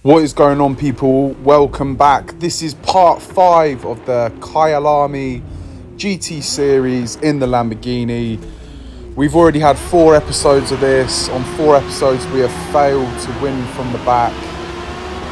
What is going on, people? Welcome back. This is part 5 of the Kyalami GT series in the Lamborghini. We've already had 4 episodes of this. On 4 episodes we have failed to win from the back.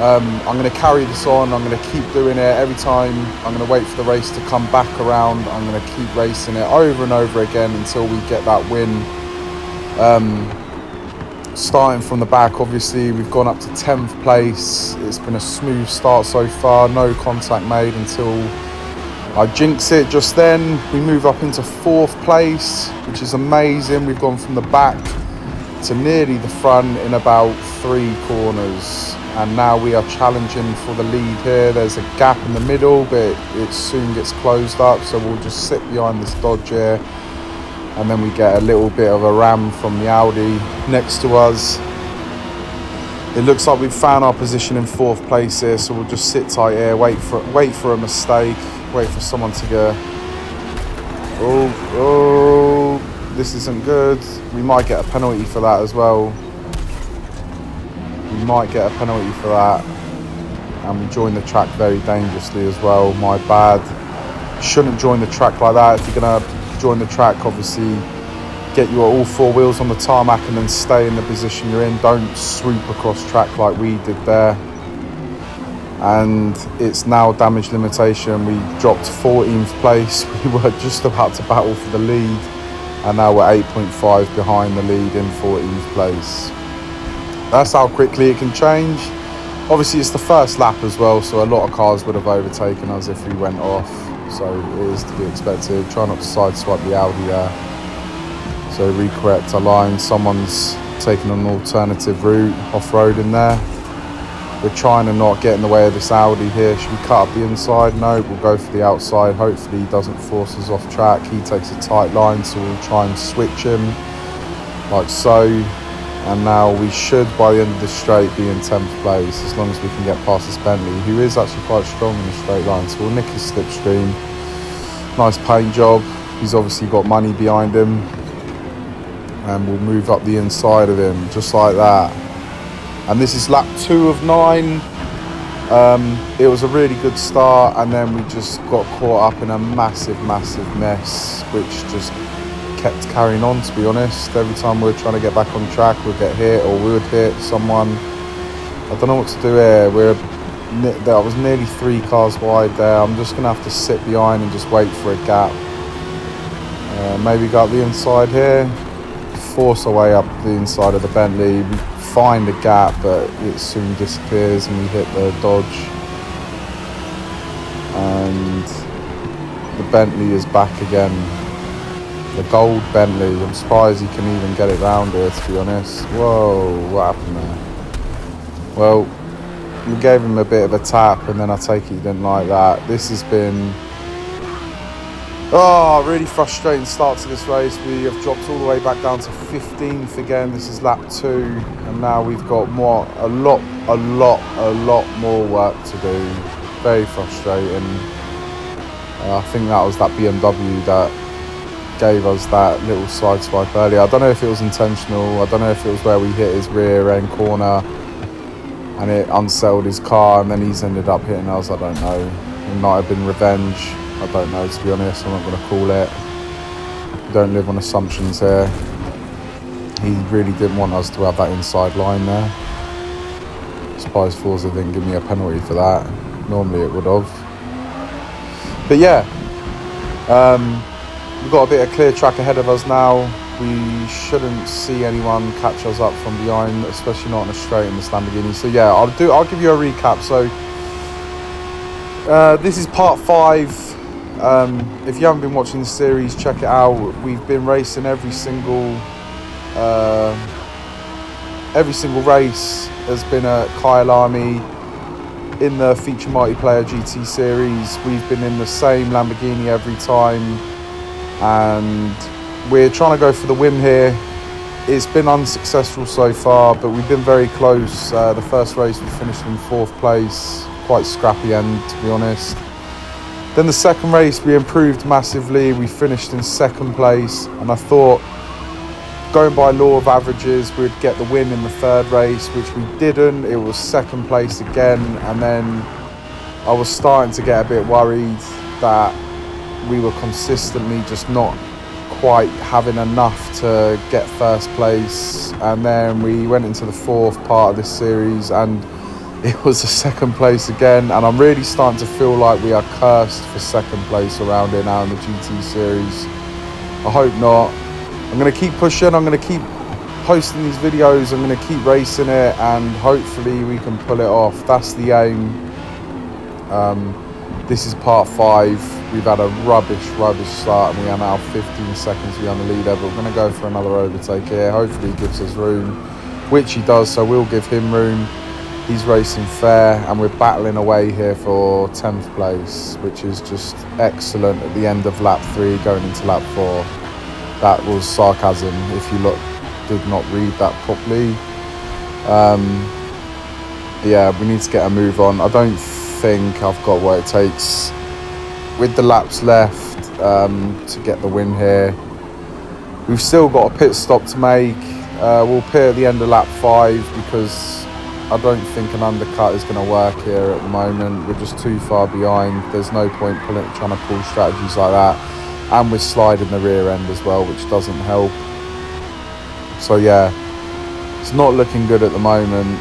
I'm going to carry this on. I'm going to keep doing it every time. I'm going to wait for the race to come back around. I'm going to keep racing it over and over again until we get that win. Starting from the back, obviously we've gone up to 10th place. It's been a smooth start so far, no contact made until I jinx it just then. We move up into 4th place, which is amazing. We've gone from the back to nearly the front in about 3 corners, and now we are challenging for the lead here. There's a gap in the middle, but it soon gets closed up, so we'll just sit behind this Dodge here. And then we get a little bit of a ram from the Audi next to us. It looks like we've found our position in 4th place here, so we'll just sit tight here, wait for a mistake, wait for someone to go. Oh, this isn't good. We might get a penalty for that as well. We might get a penalty for that. And we join the track very dangerously as well. My bad. Shouldn't join the track like that. If you're gonna join the track, obviously get you all 4 wheels on the tarmac and then stay in the position you're in. Don't swoop across track like we did there. And it's now damage limitation. We dropped 14th place. We were just about to battle for the lead, and now we're 8.5 behind the lead in 14th place. That's how quickly it can change. Obviously it's the first lap as well, so a lot of cars would have overtaken us if we went off. So it is to be expected. Try not to sideswipe the Audi there. So recorrect our line. Someone's taken an alternative route, off-road in there. We're trying to not get in the way of this Audi here. Should we cut up the inside? No, we'll go for the outside. Hopefully he doesn't force us off track. He takes a tight line, so we'll try and switch him like so. And now we should, by the end of the straight, be in 10th place, as long as we can get past this Bentley, who is actually quite strong in the straight line. So we'll nick his slipstream. Nice paint job. He's obviously got money behind him. And we'll move up the inside of him, just like that. And this is lap 2 of 9. It was a really good start, and then we just got caught up in a massive mess, which just kept carrying on, to be honest. Every time we were trying to get back on track, we'd get hit, or we would hit someone. I don't know what to do here. I was nearly 3 cars wide there. I'm just gonna have to sit behind and just wait for a gap. Maybe go up the inside here, force our way up the inside of the Bentley. We find a gap, but it soon disappears, and we hit the Dodge. And the Bentley is back again. The gold Bentley. I'm surprised he can even get it round here, to be honest. Whoa, what happened there? Well, we gave him a bit of a tap, and then I take it he didn't like that. This has been really frustrating start to this race. We have dropped all the way back down to 15th again. This is lap 2, and now we've got a lot more work to do. Very frustrating. I think that was that BMW that gave us that little side swipe earlier. I don't know if it was intentional. I don't know if it was where we hit his rear end corner and it unsettled his car, and then he's ended up hitting us. I don't know. It might have been revenge. I don't know, to be honest. I'm not going to call it. We don't live on assumptions here. He really didn't want us to have that inside line there. I'm surprised Forza didn't give me a penalty for that. Normally it would have. But yeah, we've got a bit of clear track ahead of us now. We shouldn't see anyone catch us up from behind, especially not on a straight in this Lamborghini. So yeah, I'll give you a recap. So this is part 5. If you haven't been watching the series, check it out. We've been racing every single race has been at Kyalami in the feature multiplayer GT series. We've been in the same Lamborghini every time, and we're trying to go for the win here. It's been unsuccessful so far, but we've been very close. The first race we finished in 4th place, quite scrappy end, to be honest. Then the second race we improved massively. We finished in 2nd place, and I thought going by law of averages, we'd get the win in the third race, which we didn't. It was second place again, and then I was starting to get a bit worried that we were consistently just not quite having enough to get first place. And then we went into the fourth part of this series and it was a second place again, and I'm really starting to feel like we are cursed for second place around here now in the GT series. I hope not. I'm going to keep pushing, I'm going to keep posting these videos, I'm going to keep racing it, and hopefully we can pull it off. That's the aim. This is part 5. We've had a rubbish start and we are now 15 seconds behind the leader, but we're going to go for another overtake here. Hopefully he gives us room, which he does, so we'll give him room. He's racing fair and we're battling away here for 10th place, which is just excellent at the end of lap 3 going into lap 4. That was sarcasm if you did not read that properly. Yeah, we need to get a move on. I don't think I've got what it takes with the laps left to get the win here. We've still got a pit stop to make. We'll pit at the end of lap 5 because I don't think an undercut is going to work here at the moment. We're just too far behind. There's no point trying to pull strategies like that. And we're sliding the rear end as well, which doesn't help. So yeah, it's not looking good at the moment.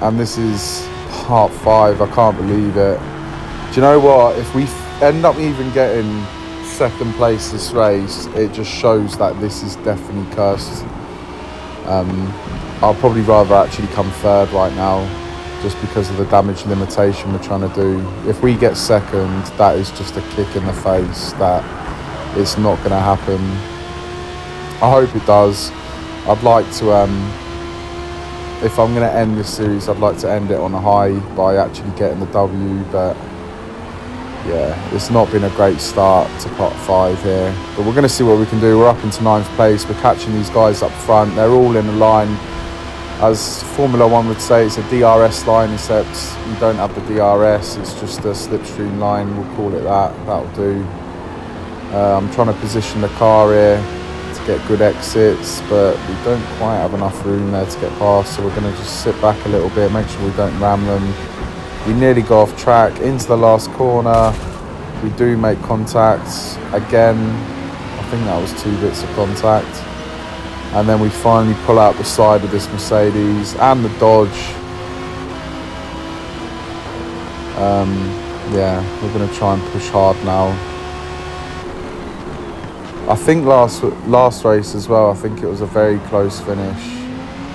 And this is part 5. I can't believe it. Do you know what? If we end up even getting second place this race, it just shows that this is definitely cursed. I'll probably rather actually come third right now, just because of the damage limitation we're trying to do. If we get second, that is just a kick in the face that it's not going to happen. I hope it does. I'd like to, if I'm going to end this series, I'd like to end it on a high by actually getting the W, but yeah, it's not been a great start to part 5 here. But we're going to see what we can do. We're up into 9th place. We're catching these guys up front. They're all in a line. As Formula 1 would say, it's a DRS line, except we don't have the DRS. It's just a slipstream line. We'll call it that. That'll do. I'm trying to position the car here to get good exits, but we don't quite have enough room there to get past. So we're going to just sit back a little bit, make sure we don't ram them. We nearly go off track into the last corner. We do make contact again. I think that was 2 bits of contact. And then we finally pull out the side of this Mercedes and the Dodge. Yeah, we're going to try and push hard now. I think last race as well, I think it was a very close finish.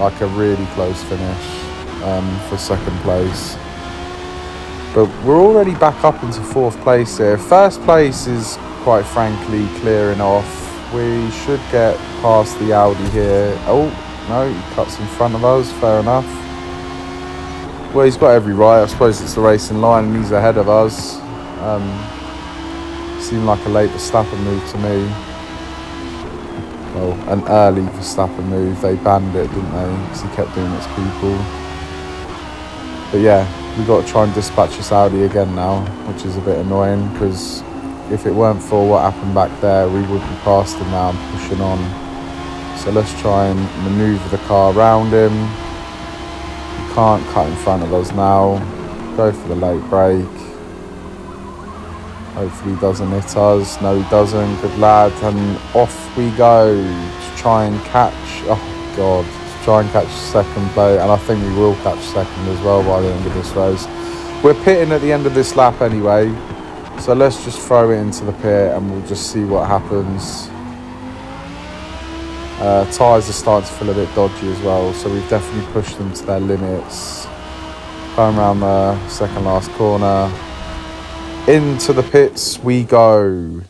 Like a really close finish for second place. But we're already back up into 4th place here. First place is quite frankly clearing off. We should get past the Audi here. Oh, no, he cuts in front of us. Fair enough. Well, he's got every right. I suppose it's the racing line and he's ahead of us. Seemed like a late Verstappen move to me. Well, an early Verstappen move. They banned it, didn't they? Because he kept doing it to people. But yeah, we've got to try and dispatch this Audi again now, which is a bit annoying because if it weren't for what happened back there, we would be past him now and pushing on. So let's try and manoeuvre the car around him. He can't cut in front of us now. Go for the late brake. Hopefully he doesn't hit us. No, he doesn't. Good lad. And off we go to try and catch. Oh, God. To try and catch second place. And I think we will catch second as well by the end of this race. We're pitting at the end of this lap anyway. So let's just throw it into the pit and we'll just see what happens. Tyres are starting to feel a bit dodgy as well, so we've definitely pushed them to their limits. Going around the second last corner. Into the pits we go.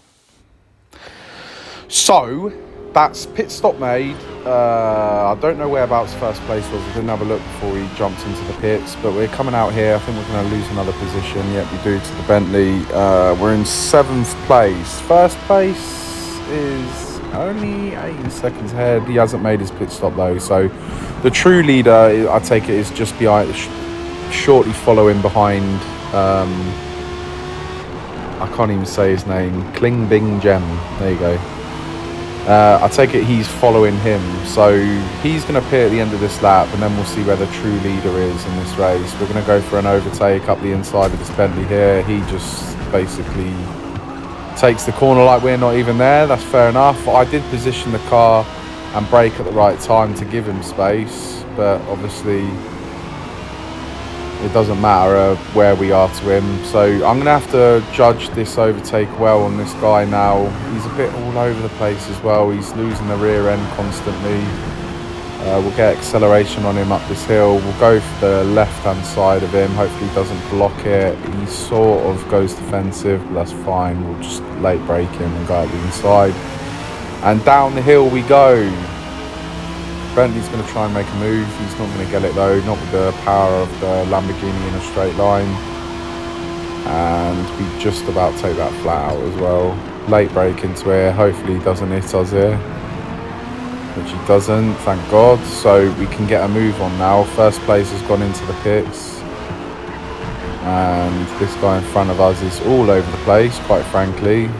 So, that's pit stop made. I don't know whereabouts first place was. We didn't have a look before we jumped into the pits, but we're coming out here. I think we're going to lose another position. Yep, we do, to the Bentley. We're in 7th place. First place is only 18 seconds ahead. He hasn't made his pit stop though, so the true leader, I take it, is just behind, shortly following behind. I can't even say his name. Kling Bing Gem. There you go. I take it he's following him, so he's going to appear at the end of this lap, and then we'll see where the true leader is in this race. We're going to go for an overtake up the inside of this Bentley here. He just basically takes the corner like we're not even there. That's fair enough. I did position the car and brake at the right time to give him space, but obviously it doesn't matter where we are to him. So I'm going to have to judge this overtake well on this guy now. He's a bit all over the place as well. He's losing the rear end constantly. We'll get acceleration on him up this hill. We'll go for the left-hand side of him. Hopefully he doesn't block it. He sort of goes defensive, but that's fine. We'll just late brake him and go out the inside. And down the hill we go. Bentley's going to try and make a move. He's not going to get it though, not with the power of the Lamborghini in a straight line. And we just about take that flat out as well. Late brake into here. Hopefully he doesn't hit us here, which he doesn't, thank God. So we can get a move on now. First place has gone into the pits. And this guy in front of us is all over the place, quite frankly.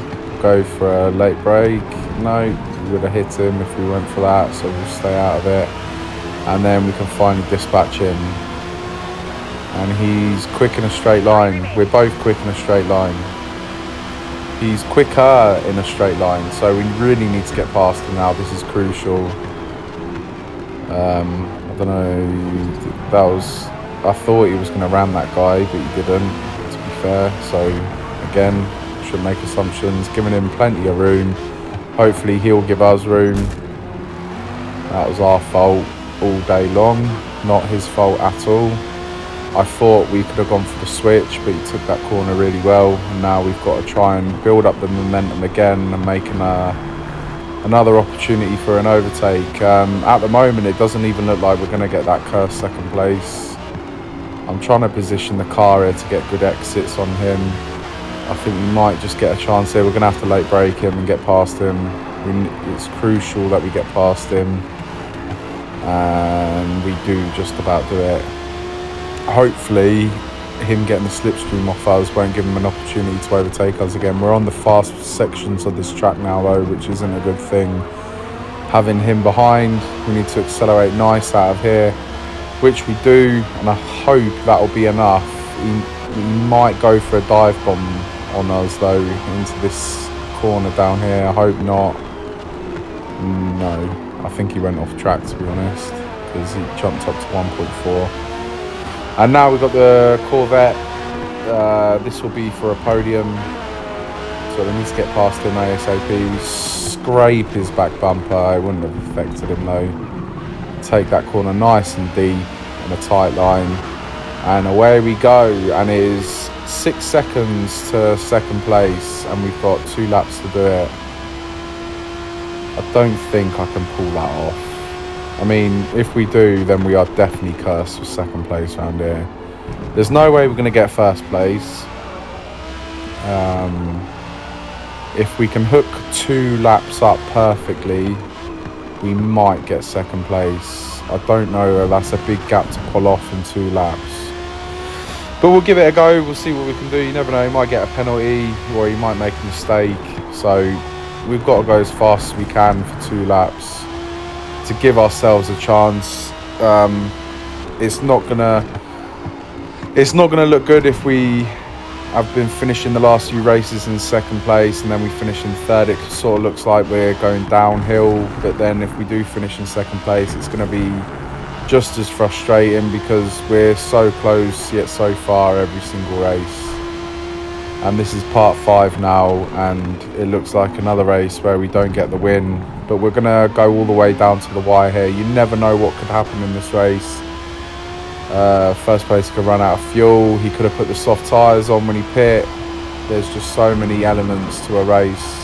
Go for a late brake. No, we would have hit him if we went for that, so we'll stay out of it. And then we can finally dispatch him. And he's quick in a straight line. We're both quick in a straight line. He's quicker in a straight line, so we really need to get past him now. This is crucial. I don't know, I thought he was going to ram that guy, but he didn't, to be fair. So again, shouldn't make assumptions, giving him plenty of room. Hopefully he'll give us room. That was our fault all day long, not his fault at all. I thought we could have gone for the switch, but he took that corner really well. And now we've got to try and build up the momentum again and make another opportunity for an overtake. At the moment, it doesn't even look like we're going to get that cursed second place. I'm trying to position the car here to get good exits on him. I think we might just get a chance here. We're going to have to late brake him and get past him. It's crucial that we get past him. And we do just about do it. Hopefully him getting the slipstream off us won't give him an opportunity to overtake us again. We're on the fast sections of this track now though, which isn't a good thing. Having him behind, we need to accelerate nice out of here, which we do, and I hope that'll be enough. He might go for a dive bomb on us though into this corner down here. I hope not. No, I think he went off track, to be honest, because he jumped up to 1.4. And now we've got the Corvette. This will be for a podium, so we need to get past him ASAP. Scrape his back bumper. It wouldn't have affected him though. Take that corner nice and deep in a tight line, and away we go. And it is 6 seconds to second place, and we've got 2 laps to do it. I don't think I can pull that off. I mean, if we do, then we are definitely cursed for second place around here. There's no way we're going to get first place. If we can hook 2 laps up perfectly, we might get second place. I don't know, that's a big gap to pull off in 2 laps. But we'll give it a go, we'll see what we can do. You never know, he might get a penalty, or he might make a mistake. So we've got to go as fast as we can for 2 laps to give ourselves a chance. It's not gonna look good if we have been finishing the last few races in second place and then we finish in third. It sort of looks like we're going downhill, but then if we do finish in second place, it's going to be just as frustrating because we're so close yet so far every single race. And this is part 5 now, and it looks like another race where we don't get the win. But we're going to go all the way down to the wire here. You never know what could happen in this race. First place could run out of fuel. He could have put the soft tyres on when he pit. There's just so many elements to a race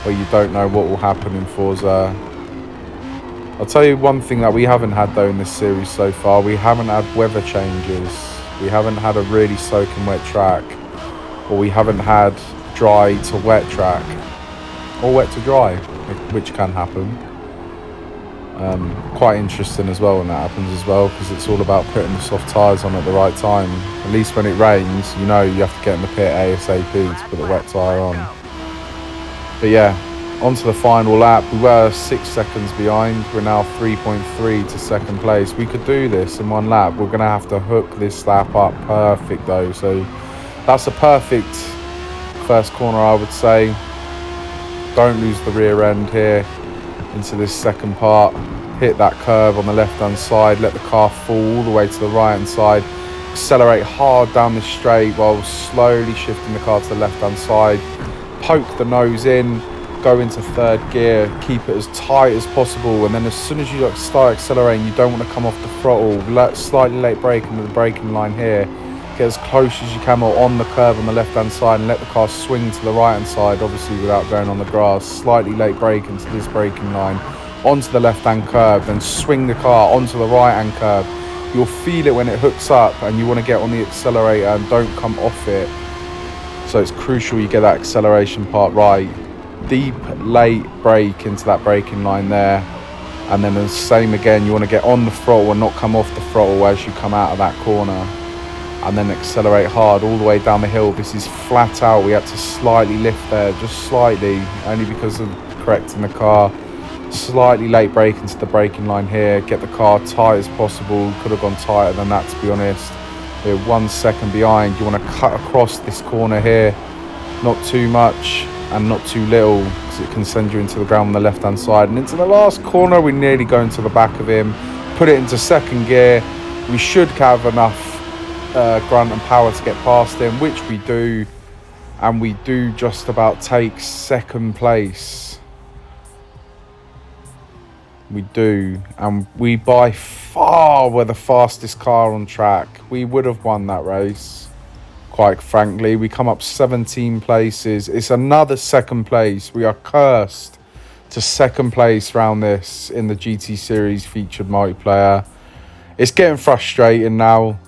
where you don't know what will happen in Forza. I'll tell you one thing that we haven't had though in this series so far. We haven't had weather changes. We haven't had a really soaking wet track. Or we haven't had dry to wet track. Or wet to dry, which can happen. Quite interesting as well when that happens as well, because it's all about putting the soft tyres on at the right time. At least when it rains, you know you have to get in the pit ASAP to put the wet tyre on. But yeah, onto the final lap. We were 6 seconds behind. We're now 3.3 to second place. We could do this in one lap. We're going to have to hook this lap up perfect though. So that's a perfect first corner, I would say. Don't lose the rear end here into this second part. Hit that curb on the left hand side. Let the car fall all the way to the right hand side. Accelerate hard down the straight while slowly shifting the car to the left hand side. Poke the nose in. Go into third gear, keep it as tight as possible, and then as soon as you start accelerating, you don't want to come off the throttle. Slightly late brake into the braking line here. Get as close as you can or on the curb on the left hand side and let the car swing to the right hand side, obviously without going on the grass. Slightly late brake into this braking line, onto the left hand curb, then swing the car onto the right hand curb. You'll feel it when it hooks up and you want to get on the accelerator and don't come off it. So it's crucial you get that acceleration part right. Deep late brake into that braking line there, and then the same again, you want to get on the throttle and not come off the throttle as you come out of that corner, and then accelerate hard all the way down the hill. This is flat out. We had to slightly lift there, just slightly, only because of correcting the car. Slightly late brake into the braking line here, get the car tight as possible. Could have gone tighter than that, to be honest. We're 1 second behind. You want to cut across this corner here, not too much and not too little, because it can send you into the ground on the left hand side. And into the last corner, we nearly go into the back of him, put it into second gear. We should have enough grunt and power to get past him, which we do, and we do just about take second place. We do, and we by far were the fastest car on track. We would have won that race. Quite frankly, we come up 17 places. It's another second place. We are cursed to second place round this in the GT Series featured multiplayer. It's getting frustrating now.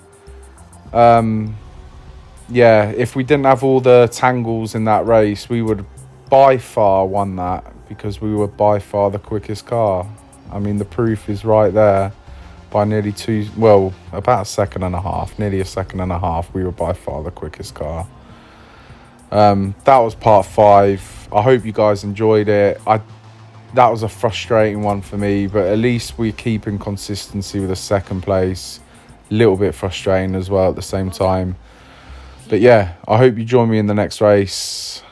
Yeah, if we didn't have all the tangles in that race, we would by far won that, because we were by far the quickest car. I mean, the proof is right there. By nearly about a second and a half, nearly a second and a half, we were by far the quickest car. That was part 5. I hope you guys enjoyed it. That was a frustrating one for me, but at least we're keeping consistency with a second place. A little bit frustrating as well at the same time. But yeah, I hope you join me in the next race.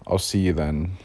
I'll see you then.